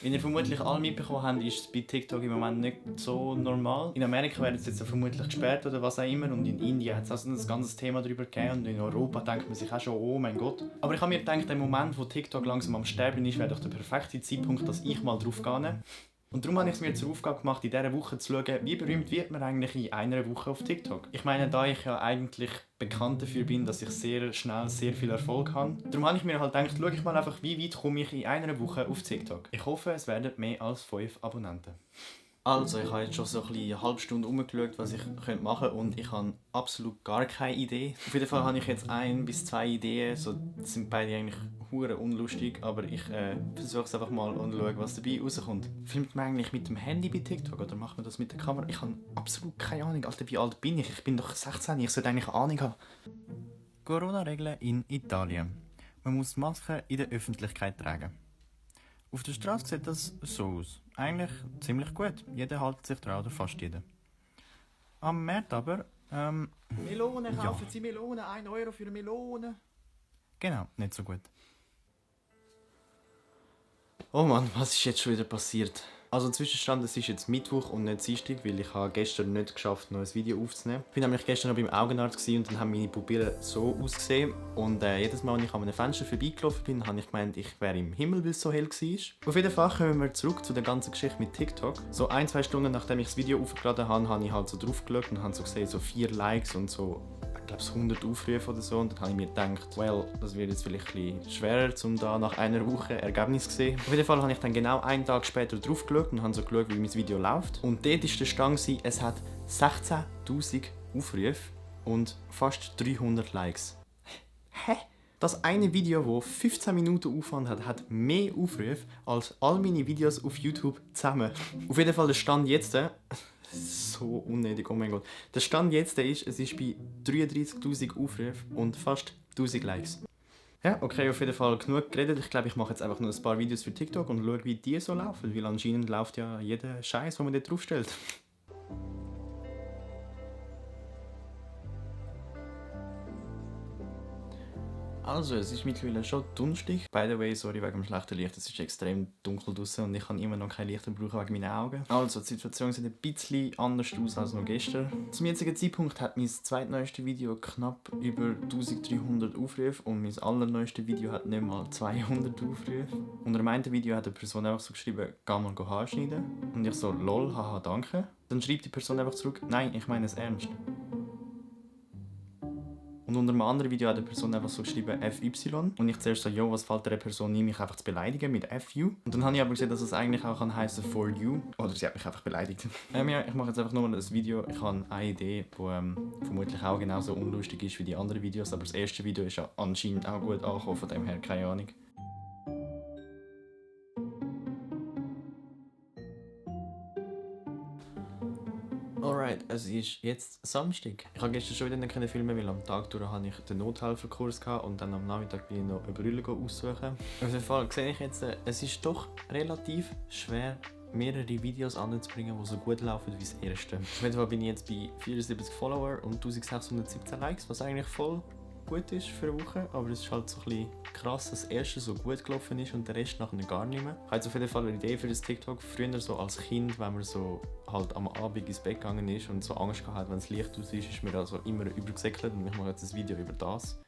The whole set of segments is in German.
Wie ihr vermutlich alle mitbekommen habt, ist es bei TikTok im Moment nicht so normal. In Amerika werden es jetzt vermutlich gesperrt oder was auch immer und in Indien hat es also ein ganzes Thema darüber gegeben und in Europa denkt man sich auch schon, oh mein Gott. Aber ich habe mir gedacht, der Moment, wo TikTok langsam am Sterben ist, wäre doch der perfekte Zeitpunkt, dass ich mal drauf gehe. Und darum habe ich es mir zur Aufgabe gemacht, in dieser Woche zu schauen, wie berühmt wird man eigentlich in einer Woche auf TikTok. Ich meine, da ich ja eigentlich bekannt dafür bin, dass ich sehr schnell sehr viel Erfolg habe, darum habe ich mir halt gedacht, schaue ich mal einfach, wie weit komme ich in einer Woche auf TikTok. Ich hoffe, es werden mehr als 5 Abonnenten. Also, ich habe jetzt schon so eine halbe Stunde umgeschaut, was ich machen könnte und ich habe absolut gar keine Idee. Auf jeden Fall habe ich jetzt 1 bis 2 Ideen, so, das sind beide eigentlich hure unlustig, aber ich versuche es einfach mal und schaue, was dabei rauskommt. Filmt man eigentlich mit dem Handy bei TikTok oder macht man das mit der Kamera? Ich habe absolut keine Ahnung. Alter, wie alt bin ich? Ich bin doch 16, ich sollte eigentlich eine Ahnung haben. Corona-Regeln in Italien. Man muss Masken in der Öffentlichkeit tragen. Auf der Straße sieht das so aus. Eigentlich ziemlich gut. Jeder hält sich dran, oder fast jeder. Am Markt aber, Melonen, kaufen Sie Melonen, 1 Euro für Melonen. Genau, nicht so gut. Oh Mann, was ist jetzt schon wieder passiert? Also Zwischenstand, es ist jetzt Mittwoch und nicht Dienstag, weil ich gestern nicht geschafft habe, noch ein Video aufzunehmen. Ich war nämlich gestern noch beim Augenarzt und dann haben meine Pupillen so ausgesehen. Und jedes Mal, wenn ich an einem Fenster vorbeigelaufen bin, habe ich gemeint, ich wäre im Himmel, weil es so hell war. Auf jeden Fall kommen wir zurück zu der ganzen Geschichte mit TikTok. So 1-2 Stunden nachdem ich das Video aufgeladen habe, habe ich halt so drauf geschaut und habe so gesehen, so 4 Likes und so, ich glaube 100 Aufrufe oder so. Und dann habe ich mir gedacht, well, das wird jetzt vielleicht ein bisschen schwerer, um da nach einer Woche Ergebnis zu sehen. Auf jeden Fall habe ich dann genau einen Tag später drauf geschaut und habe so geschaut, wie mein Video läuft. Und dort war der Stand, es hat 16'000 Aufrufe und fast 300 Likes. Hä? Das eine Video, das 15 Minuten Aufwand hat, hat mehr Aufrufe als all meine Videos auf YouTube zusammen. Auf jeden Fall der Stand jetzt... so unnötig, oh mein Gott. Der Stand jetzt ist, es ist bei 33'000 Aufrufen und fast 1000 Likes. Ja, okay, auf jeden Fall genug geredet. Ich glaube, ich mache jetzt einfach nur ein paar Videos für TikTok und schaue, wie die so laufen, weil anscheinend läuft ja jeder Scheiß, den man da draufstellt. Also, es ist mittlerweile schon dunstig. By the way, sorry wegen dem schlechten Licht, es ist extrem dunkel draußen und ich kann immer noch kein Licht brauchen wegen meinen Augen. Also, die Situation sieht ein bisschen anders aus als noch gestern. Zum jetzigen Zeitpunkt hat mein zweitneuestes Video knapp über 1300 Aufrufe und mein allerneuestes Video hat nicht mal 200 Aufrufe. Unter meinem Video hat eine Person einfach so geschrieben, geh mal Haare schneiden. Und ich so, lol, haha, danke. Dann schreibt die Person einfach zurück, nein, ich meine es ernst. Und unter einem anderen Video hat eine Person einfach so geschrieben FY. Und ich zuerst so, jo, was fällt der Person ein, mich einfach zu beleidigen mit FU? Und dann habe ich aber gesehen, dass es eigentlich auch heißen for you. Oder sie hat mich einfach beleidigt. Ja, ich mache jetzt einfach nur ein Video. Ich habe eine Idee, die vermutlich auch genauso unlustig ist wie die anderen Videos. Aber das erste Video ist ja anscheinend auch gut angekommen, von dem her keine Ahnung. Alright, es ist jetzt Samstag. Ich konnte gestern schon wieder nicht filmen, weil am Tag durch hatte ich den Nothelferkurs und dann am Nachmittag bin ich noch eine Brille aussuchen. Auf jeden Fall sehe ich jetzt, es ist doch relativ schwer, mehrere Videos anzubringen, die so gut laufen wie das erste. Auf jeden Fall bin ich jetzt bei 74 Follower und 1617 Likes, was eigentlich voll gut ist für eine Woche, aber es ist halt so ein bisschen krass, dass das erste so gut gelaufen ist und der Rest nachher gar nicht mehr. Ich habe jetzt auf jeden Fall eine Idee für das TikTok. Früher so als Kind, wenn man so halt am Abend ins Bett gegangen ist und so Angst hatte, wenn das Licht aus ist mir also immer übergesäckelt und ich mache jetzt ein Video über das.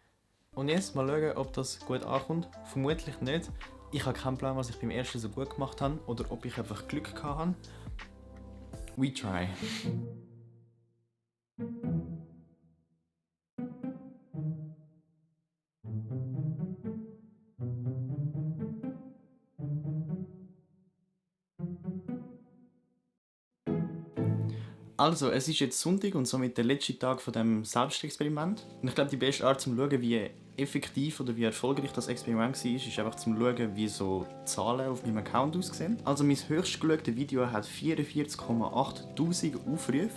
Und jetzt mal schauen, ob das gut ankommt. Vermutlich nicht. Ich habe keinen Plan, was ich beim ersten so gut gemacht habe oder ob ich einfach Glück gehabt habe. We try. Also, es ist jetzt Sonntag und somit der letzte Tag von dem Selbstexperiment. Und ich glaube, die beste Art zum schauen, wie effektiv oder wie erfolgreich das Experiment war, ist einfach zum schauen, wie so Zahlen auf meinem Account aussehen. Also mein höchst geschautes Video hat 44.800 Aufrufe.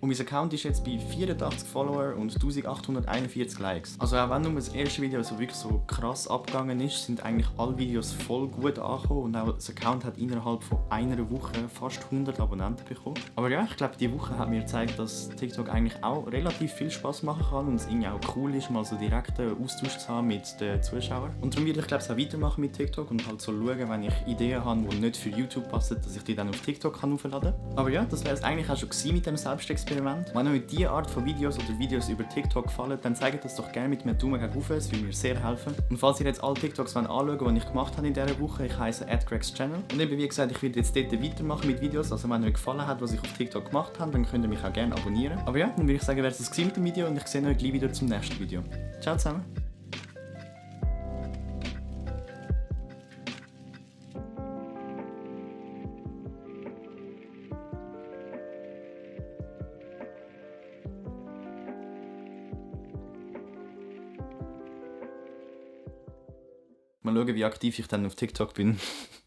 Und mein Account ist jetzt bei 84 Follower und 1841 Likes. Also auch wenn nur das erste Video so wirklich so krass abgegangen ist, sind eigentlich alle Videos voll gut angekommen und auch das Account hat innerhalb von einer Woche fast 100 Abonnenten bekommen. Aber ja, ich glaube, die Woche hat mir gezeigt, dass TikTok eigentlich auch relativ viel Spaß machen kann und es irgendwie auch cool ist, mal so direkten Austausch zu haben mit den Zuschauern. Und darum werde ich glaube ich auch weitermachen mit TikTok und halt so schauen, wenn ich Ideen habe, die nicht für YouTube passen, dass ich die dann auf TikTok hochladen kann. Aber ja, das wäre es eigentlich auch schon mit dem Selbstexperiment. Wenn euch diese Art von Videos oder Videos über TikTok gefallen, dann zeigt das doch gerne mit einem Daumen hoch, es würde mir sehr helfen. Und falls ihr jetzt alle TikToks anschauen wollt, die ich gemacht habe in dieser Woche, ich heiße @GregsChannel. Und eben wie gesagt, ich werde jetzt dort weitermachen mit Videos, also wenn euch gefallen hat, was ich auf TikTok gemacht habe, dann könnt ihr mich auch gerne abonnieren. Aber ja, dann würde ich sagen, wäre es mit dem Video und ich sehe euch gleich wieder zum nächsten Video. Ciao zusammen! Mal schauen, wie aktiv ich dann auf TikTok bin.